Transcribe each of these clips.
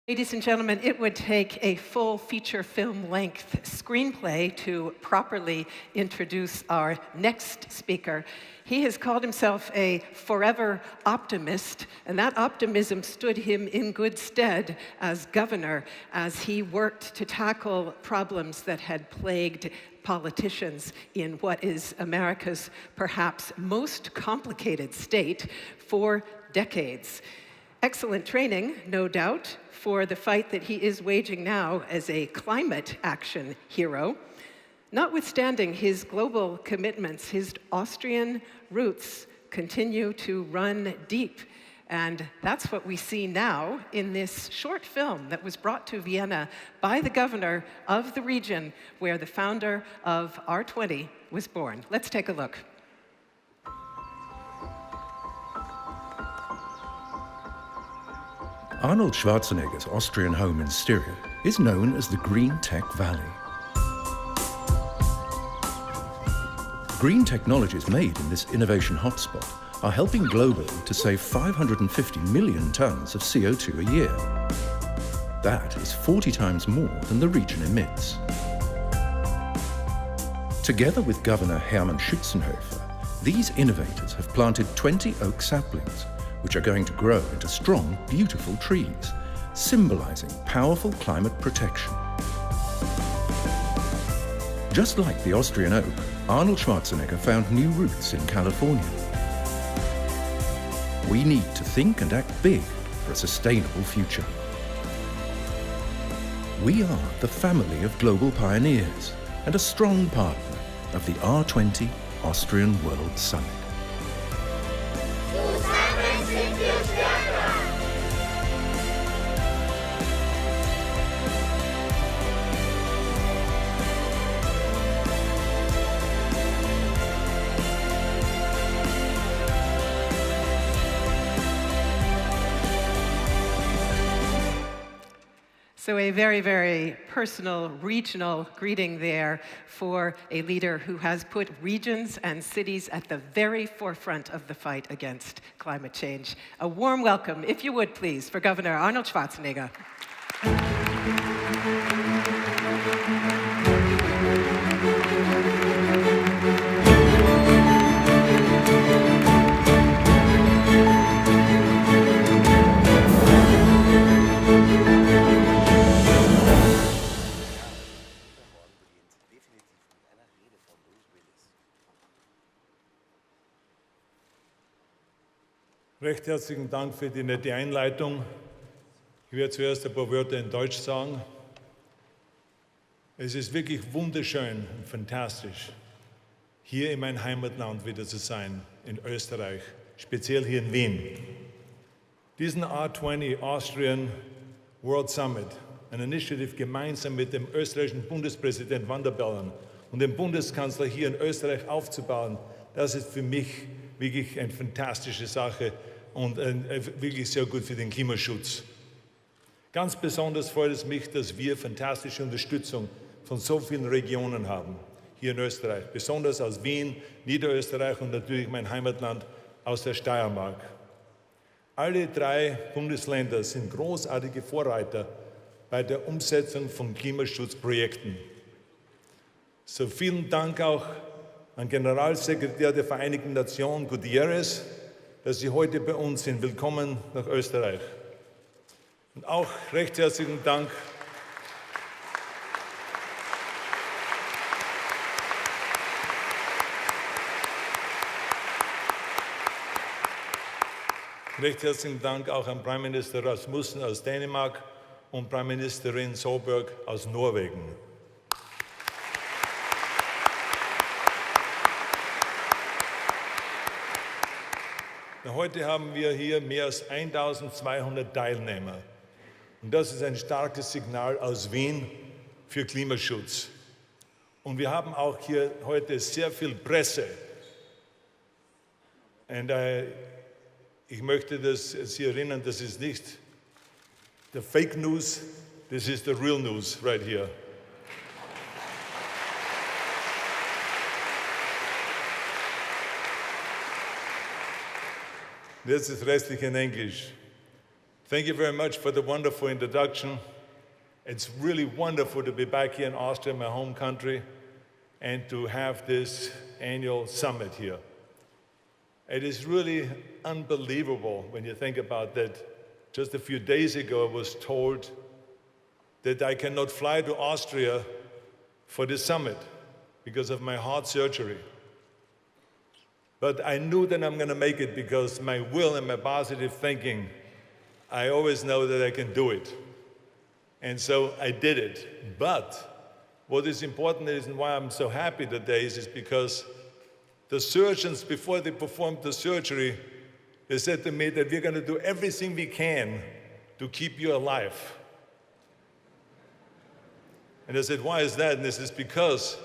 Ladies and gentlemen, it would take a full feature film length screenplay to properly introduce our next speaker. He has called himself a forever optimist, and that optimism stood him in good stead as governor as he worked to tackle problems that had plagued politicians in what is America's perhaps most complicated state for decades. Excellent training, no doubt, for the fight that he is waging now as a climate action hero. Notwithstanding his global commitments, his Austrian roots continue to run deep. And that's what we see now in this short film that was brought to Vienna by the governor of the region where the founder of R20 was born. Let's take a look. Arnold Schwarzenegger's Austrian home in Styria is known as the Green Tech Valley. Green technologies made in this innovation hotspot are helping globally to save 550 million tons of CO2 a year. That is 40 times more than the region emits. Together with Governor Hermann Schützenhöfer, these innovators have planted 20 oak saplings, which are going to grow into strong, beautiful trees, symbolizing powerful climate protection. Just like the Austrian oak, Arnold Schwarzenegger found new roots in California. We need to think and act big for a sustainable future. We are the family of global pioneers and a strong partner of the R20 Austrian World Summit. So a very, very personal, regional greeting there for a leader who has put regions and cities at the very forefront of the fight against climate change. A warm welcome, if you would please, for Governor Arnold Schwarzenegger. Recht herzlichen Dank für die nette Einleitung. Ich werde zuerst ein paar Wörter in Deutsch sagen. Es ist wirklich wunderschön und fantastisch, hier in meinem Heimatland wieder zu sein, in Österreich, speziell hier in Wien. Diesen R20 Austrian World Summit, ein Initiative gemeinsam mit dem österreichischen Bundespräsident Van der Bellen und dem Bundeskanzler hier in Österreich aufzubauen, das ist für mich wirklich eine fantastische Sache und wirklich sehr gut für den Klimaschutz. Ganz besonders freut es mich, dass wir fantastische Unterstützung von so vielen Regionen haben, hier in Österreich, besonders aus Wien, Niederösterreich und natürlich mein Heimatland aus der Steiermark. Alle drei Bundesländer sind großartige Vorreiter bei der Umsetzung von Klimaschutzprojekten. So vielen Dank auch an Generalsekretär der Vereinten Nationen Gutierrez, dass Sie heute bei uns sind. Willkommen nach Österreich. Und auch recht herzlichen Dank auch an Prime Minister Rasmussen aus Dänemark und Prime Ministerin Solberg aus Norwegen. Heute haben wir hier mehr als 1200 Teilnehmer. Und das ist ein starkes Signal aus Wien für Klimaschutz. Und wir haben auch hier heute sehr viel Presse. Und ich möchte Sie erinnern, das ist nicht the fake news, this is the real news right here. Jetzt ist restlich in Englisch. Thank you very much for the wonderful introduction. It's really wonderful to be back here in Austria, my home country, and to have this annual summit here. It is really unbelievable when you think about that. Just a few days ago, I was told that I cannot fly to Austria for this summit because of my heart surgery. But I knew that I'm going to make it because my will and my positive thinking, I always know that I can do it. And so I did it. But what is important is, and why I'm so happy today is because the surgeons, before they performed the surgery, they said to me that we're going to do everything we can to keep you alive. And I said, why is that? And this is because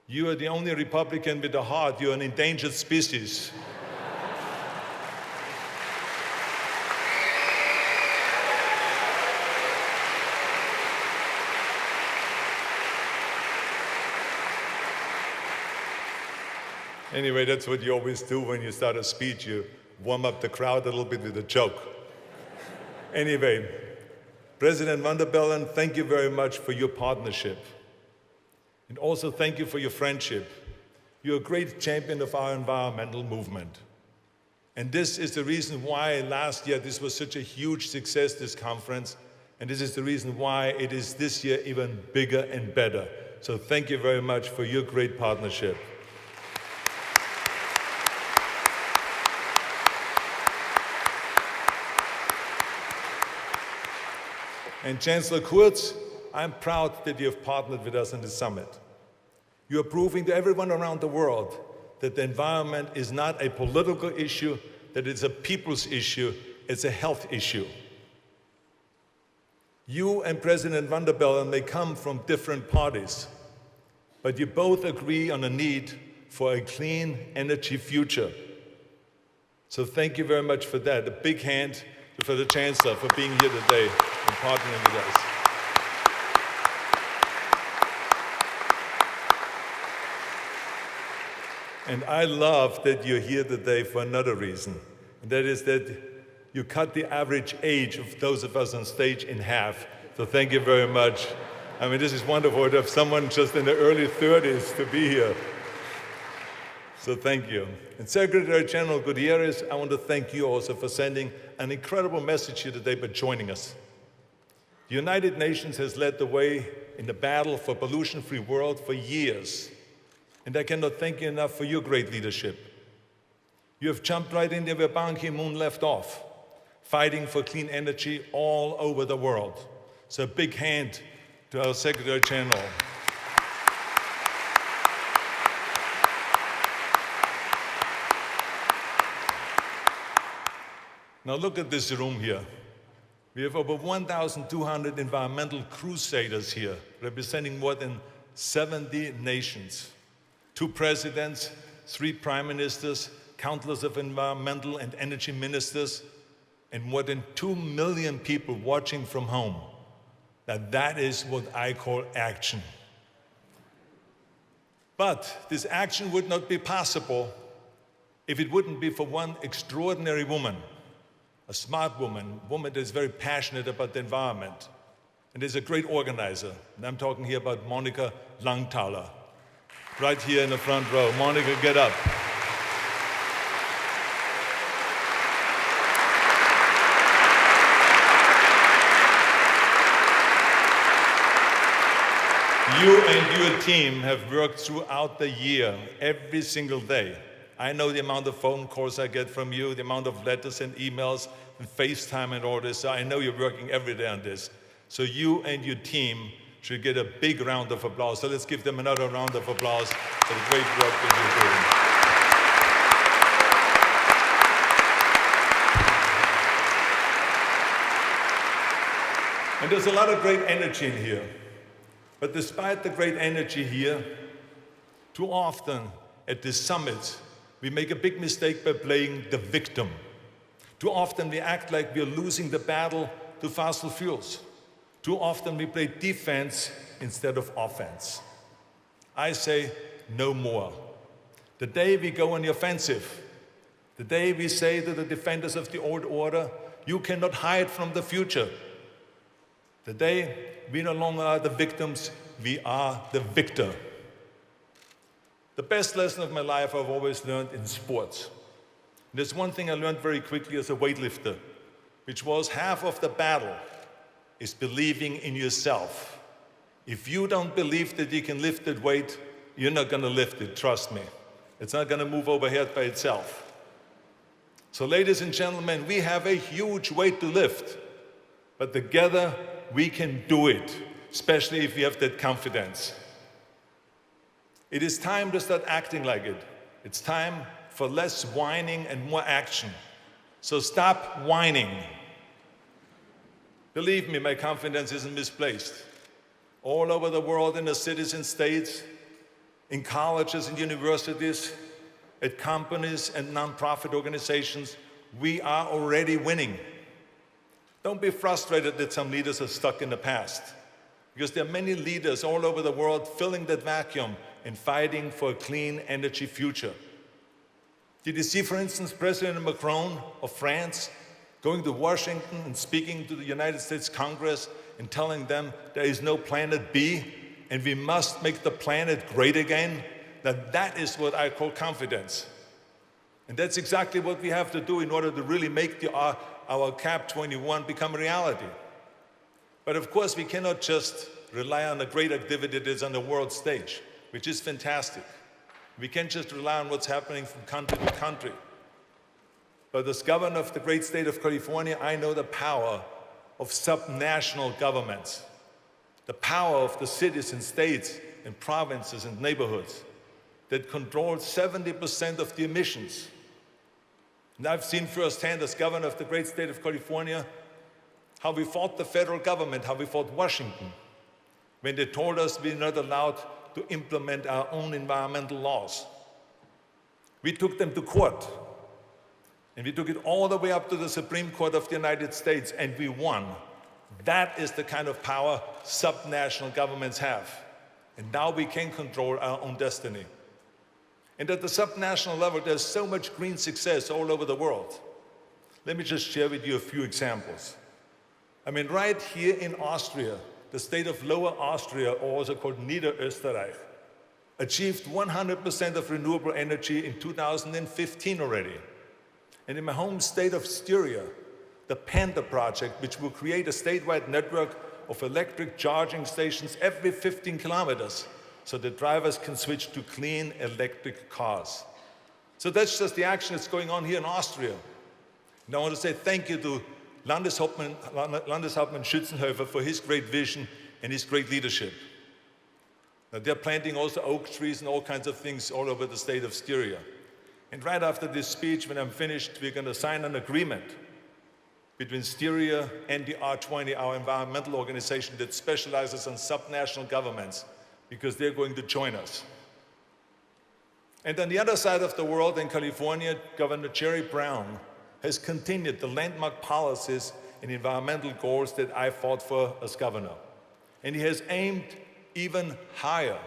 you are the only Republican with a heart. You're an endangered species. Anyway, that's what you always do when you start a speech. You warm up the crowd a little bit with a joke. Anyway, President van der Bellen, thank you very much for your partnership. And also thank you for your friendship. You're a great champion of our environmental movement. And this is the reason why last year this was such a huge success, this conference. And this is the reason why it is this year even bigger and better. So thank you very much for your great partnership. And Chancellor Kurz, I'm proud that you have partnered with us in this summit. You are proving to everyone around the world that the environment is not a political issue, that it's a people's issue, it's a health issue. You and President van der Bellen may come from different parties, but you both agree on a need for a clean energy future. So thank you very much for that. A big hand for the Chancellor for being here today and partnering with us. And I love that you're here today for another reason, and that is that you cut the average age of those of us on stage in half. So thank you very much. I mean, this is wonderful to have someone just in the early 30s to be here. So thank you. And Secretary General Gutierrez, I want to thank you also for sending an incredible message here today by joining us. The United Nations has led the way in the battle for a pollution-free world for years. And I cannot thank you enough for your great leadership. You have jumped right in there where Ban Ki-moon left off, fighting for clean energy all over the world. So a big hand to our Secretary General. Now look at this room here. We have over 1,200 environmental crusaders here, representing more than 70 nations. 2 presidents, 3 prime ministers, countless of environmental and energy ministers, and more than 2 million people watching from home. Now that is what I call action. But this action would not be possible if it wouldn't be for one extraordinary woman, a smart woman, a woman that is very passionate about the environment, and is a great organizer. And I'm talking here about Monica Langthaler, right here in the front row. Monica, get up. You and your team have worked throughout the year, every single day. I know the amount of phone calls I get from you, the amount of letters and emails and FaceTime and all this. So I know you're working every day on this. So you and your team should get a big round of applause. So let's give them another round of applause for the great work that you're doing. And there's a lot of great energy in here. But despite the great energy here, too often at this summit, we make a big mistake by playing the victim. Too often we act like we're losing the battle to fossil fuels. Too often we play defense instead of offense. I say no more. The day we go on the offensive, the day we say to the defenders of the old order, You cannot hide from the future. Today, we no longer are the victims, we are the victor. The best lesson of my life I've always learned in sports. There's one thing I learned very quickly as a weightlifter, which was half of the battle is believing in yourself. If you don't believe that you can lift that weight, you're not going to lift it, trust me. It's not going to move overhead by itself. So ladies and gentlemen, we have a huge weight to lift, but together we can do it, especially if we have that confidence. It is time to start acting like it. It's time for less whining and more action. So stop whining. Believe me, my confidence isn't misplaced. All over the world, in the cities and states, in colleges and universities, at companies and nonprofit organizations, we are already winning. Don't be frustrated that some leaders are stuck in the past, because there are many leaders all over the world filling that vacuum and fighting for a clean energy future. Did you see, for instance, President Macron of France going to Washington and speaking to the United States Congress and telling them there is no planet B and we must make the planet great again? Now that is what I call confidence. And that's exactly what we have to do in order to really make our CAP 21 become a reality. But of course, we cannot just rely on the great activity that is on the world stage, which is fantastic. We can't just rely on what's happening from country to country. But as governor of the great state of California, I know the power of subnational governments, the power of the cities and states and provinces and neighborhoods that control 70% of the emissions. And I've seen firsthand as governor of the great state of California how we fought the federal government, how we fought Washington, when they told us we're not allowed to implement our own environmental laws. We took them to court, and we took it all the way up to the Supreme Court of the United States, and we won. That is the kind of power subnational governments have. And now we can control our own destiny. And at the subnational level, there's so much green success all over the world. Let me just share with you a few examples. I mean, right here in Austria, the state of Lower Austria, or also called Niederösterreich, achieved 100% of renewable energy in 2015 already. And in my home state of Styria, the Panda project, which will create a statewide network of electric charging stations every 15 kilometers, so that drivers can switch to clean electric cars. So that's just the action that's going on here in Austria. And I want to say thank you to Landeshauptmann Schützenhöfer for his great vision and his great leadership. Now, they're planting also oak trees and all kinds of things all over the state of Styria. And right after this speech, when I'm finished, we're going to sign an agreement between Styria and the R20, our environmental organization that specializes on subnational governments, because they're going to join us. And on the other side of the world, in California, Governor Jerry Brown has continued the landmark policies and environmental goals that I fought for as governor. And he has aimed even higher.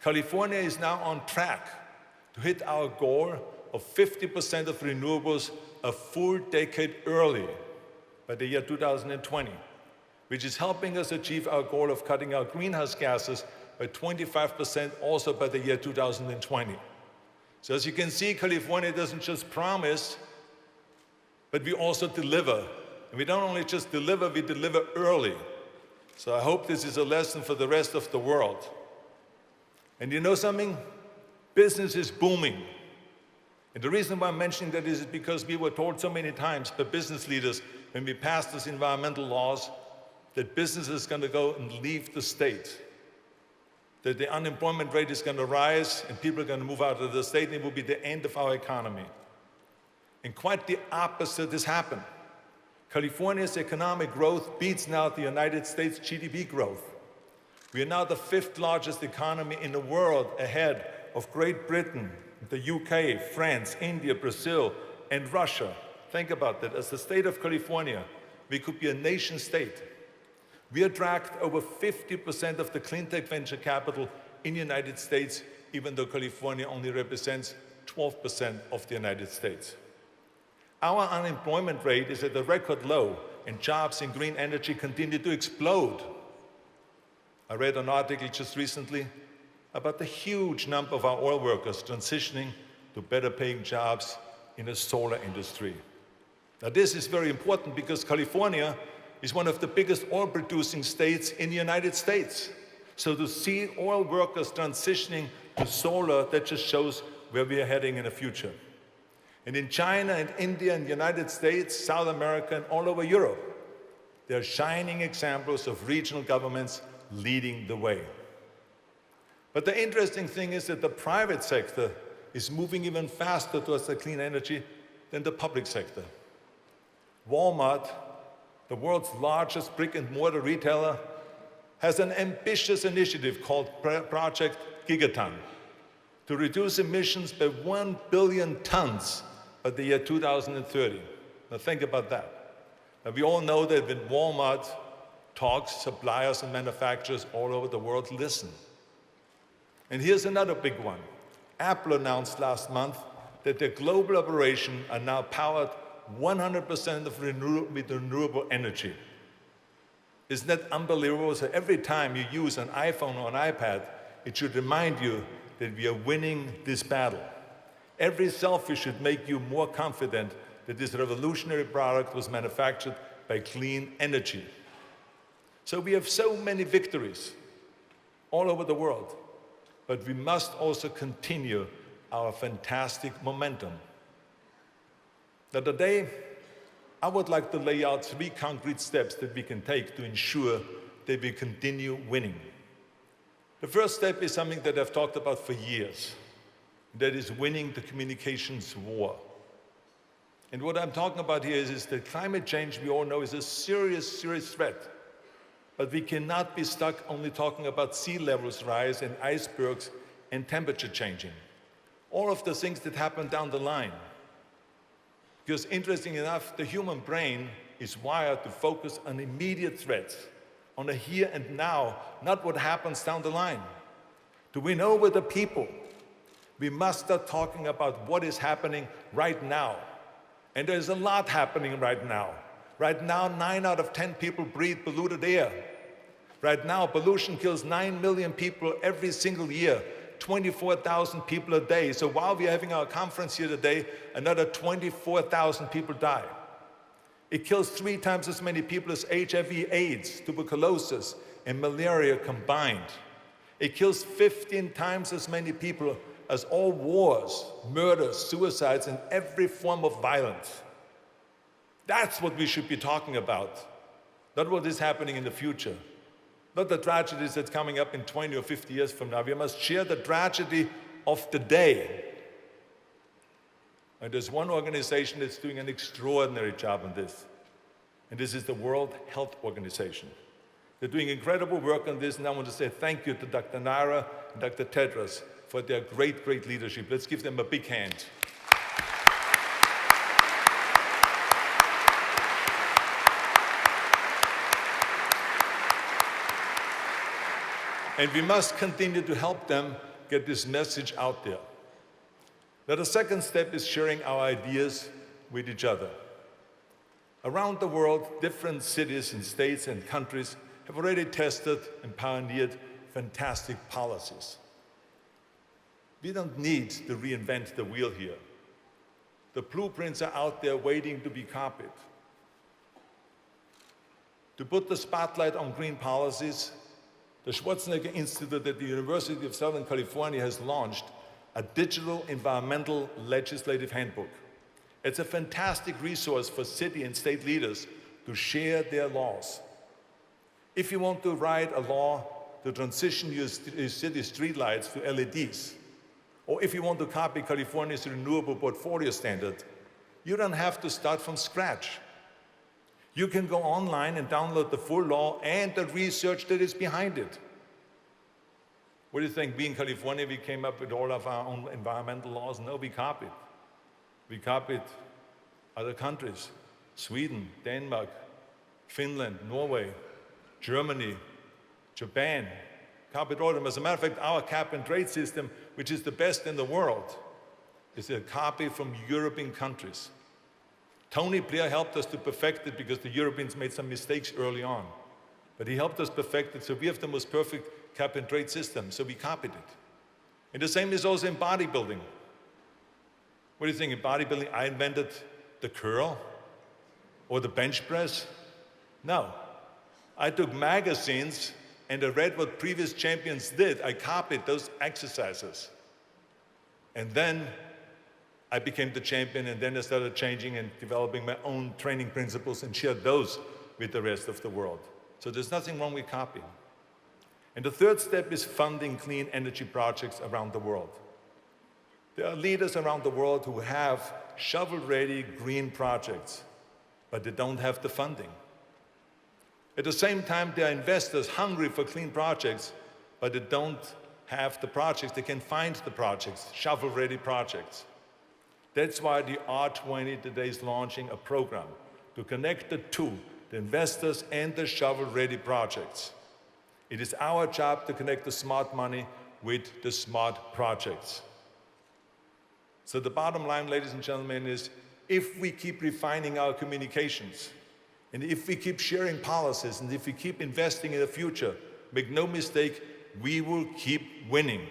California is now on track to hit our goal of 50% of renewables a full decade early, by the year 2020, which is helping us achieve our goal of cutting our greenhouse gases by 25% also by the year 2020. So as you can see, California doesn't just promise, but we also deliver. And we don't only just deliver, we deliver early. So I hope this is a lesson for the rest of the world. And you know something? Business is booming. And the reason why I'm mentioning that is because we were told so many times by business leaders when we passed these environmental laws that business is going to go and leave the state, that the unemployment rate is going to rise and people are going to move out of the state and it will be the end of our economy. And quite the opposite has happened. California's economic growth beats now the United States GDP growth. We are now the 5th largest economy in the world, ahead of Great Britain, the UK, France, India, Brazil, and Russia. Think about that. As the state of California, we could be a nation state. We attract over 50% of the clean tech venture capital in the United States, even though California only represents 12% of the United States. Our unemployment rate is at a record low, and jobs in green energy continue to explode. I read an article just recently about the huge number of our oil workers transitioning to better paying jobs in the solar industry. Now this is very important because California is one of the biggest oil producing states in the United States. So to see oil workers transitioning to solar, that just shows where we are heading in the future. And in China and India and the United States, South America and all over Europe, there are shining examples of regional governments leading the way. But the interesting thing is that the private sector is moving even faster towards the clean energy than the public sector. Walmart, the world's largest brick-and-mortar retailer, has an ambitious initiative called Project Gigaton to reduce emissions by 1 billion tons by the year 2030. Now think about that. Now we all know that when Walmart talks, suppliers and manufacturers all over the world listen. And here's another big one. Apple announced last month that their global operations are now powered 100% with renewable energy. Isn't that unbelievable? So every time you use an iPhone or an iPad, it should remind you that we are winning this battle. Every selfie should make you more confident that this revolutionary product was manufactured by clean energy. So we have so many victories all over the world, but we must also continue our fantastic momentum. Now today, I would like to lay out 3 concrete steps that we can take to ensure that we continue winning. The first step is something that I've talked about for years. That is winning the communications war. And what I'm talking about here is that climate change, we all know, is a serious, serious threat. But we cannot be stuck only talking about sea levels rise and icebergs and temperature changing. All of the things that happen down the line. Because interesting enough, the human brain is wired to focus on immediate threats, on the here and now, not what happens down the line. To win over the people, we must start talking about what is happening right now. And there's a lot happening right now. Right now, 9 out of 10 people breathe polluted air. Right now, pollution kills 9 million people every single year, 24,000 people a day. So while we're having our conference here today, another 24,000 people die. It kills 3 times as many people as HIV, AIDS, tuberculosis, and malaria combined. It kills 15 times as many people as all wars, murders, suicides, and every form of violence. That's what we should be talking about, not what is happening in the future. Not the tragedies that's coming up in 20 or 50 years from now. We must share the tragedy of the day. And there's one organization that's doing an extraordinary job on this. And this is the World Health Organization. They're doing incredible work on this, and I want to say thank you to Dr. Naira and Dr. Tedros for their great, great leadership. Let's give them a big hand. And we must continue to help them get this message out there. Now, the second step is sharing our ideas with each other. Around the world, different cities and states and countries have already tested and pioneered fantastic policies. We don't need to reinvent the wheel here. The blueprints are out there waiting to be copied. To put the spotlight on green policies, the Schwarzenegger Institute at the University of Southern California has launched a digital environmental legislative handbook. It's a fantastic resource for city and state leaders to share their laws. If you want to write a law to transition your city streetlights to LEDs, or if you want to copy California's renewable portfolio standard, you don't have to start from scratch. You can go online and download the full law and the research that is behind it. What do you think? We in California, we came up with all of our own environmental laws? No, we copied. We copied other countries, Sweden, Denmark, Finland, Norway, Germany, Japan, copied all of them. As a matter of fact, our cap-and-trade system, which is the best in the world, is a copy from European countries. Tony Blair helped us to perfect it because the Europeans made some mistakes early on. But he helped us perfect it, so we have the most perfect cap-and-trade system, so we copied it. And the same is also in bodybuilding. What do you think, in bodybuilding I invented the curl or the bench press? No. I took magazines and I read what previous champions did. I copied those exercises. And then I became the champion, and then I started changing and developing my own training principles and shared those with the rest of the world. So there's nothing wrong with copying. And the third step is funding clean energy projects around the world. There are leaders around the world who have shovel-ready green projects, but they don't have the funding. At the same time, there are investors hungry for clean projects, but they don't have the projects. They can find the projects, shovel-ready projects. That's why the R20 today is launching a program to connect the two, the investors and the shovel-ready projects. It is our job to connect the smart money with the smart projects. So the bottom line, ladies and gentlemen, is if we keep refining our communications, and if we keep sharing policies, and if we keep investing in the future, make no mistake, we will keep winning.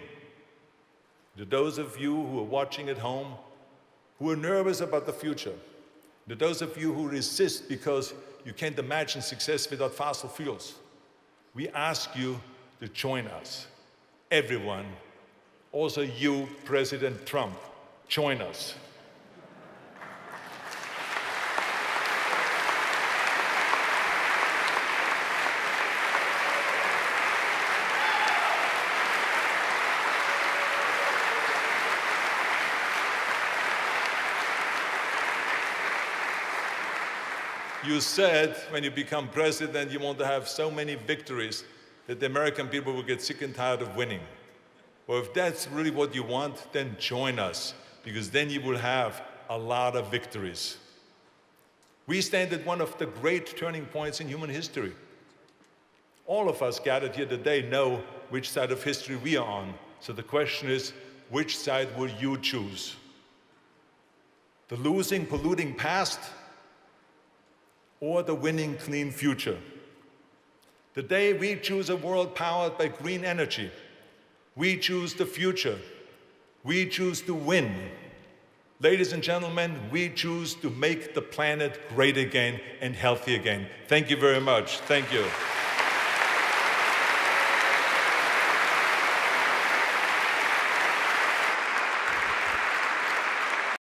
To those of you who are watching at home, who are nervous about the future, to those of you who resist because you can't imagine success without fossil fuels, we ask you to join us. Everyone, also you, President Trump, join us. You said when you become president, you want to have so many victories that the American people will get sick and tired of winning. Well, if that's really what you want, then join us, because then you will have a lot of victories. We stand at one of the great turning points in human history. All of us gathered here today know which side of history we are on. So the question is, which side will you choose? The losing, polluting past, or the winning, clean future? Today, we choose a world powered by green energy. We choose the future. We choose to win. Ladies and gentlemen, we choose to make the planet great again and healthy again. Thank you very much. Thank you.